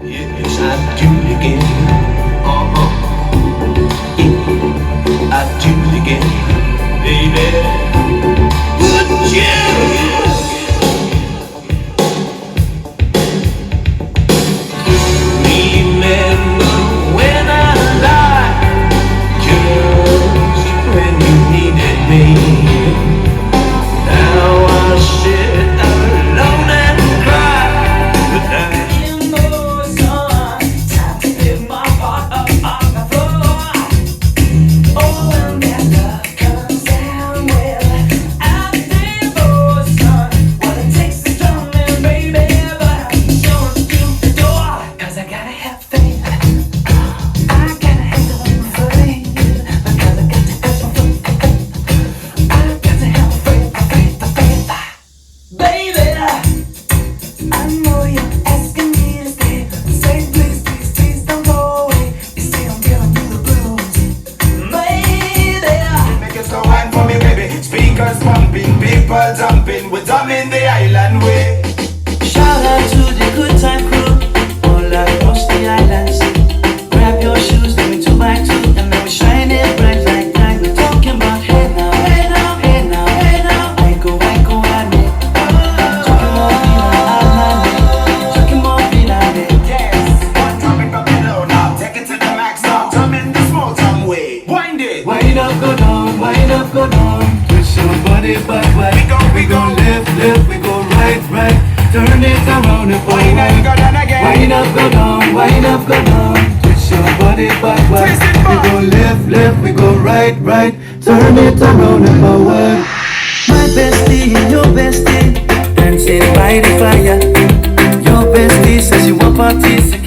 Yes, I do it again. Yeah, I do it again, baby. Would you remember when I lied just when you needed me? Now I sit alone and cry, but now pumping, people jumping, we're drumming the island way. Shout out to the good time crew all across the islands. Grab your shoes, let me 2x2, and now we shine it bright like night. We're talking about hey now, hey now, hey now, hey now. I go, I make. Talking more feel Yes, one drumming from below now, take it to the max now. Drumming the small drum way. Wind it. Wind up, go down, wind up, go down. Body backward, we go left, we go right, turn it around and forward. Wind up, go down, wind up, go down. Twist your body backward, we go left, we go right, turn it around and forward. My bestie and your bestie dancing by the fire. Your bestie says you want parties.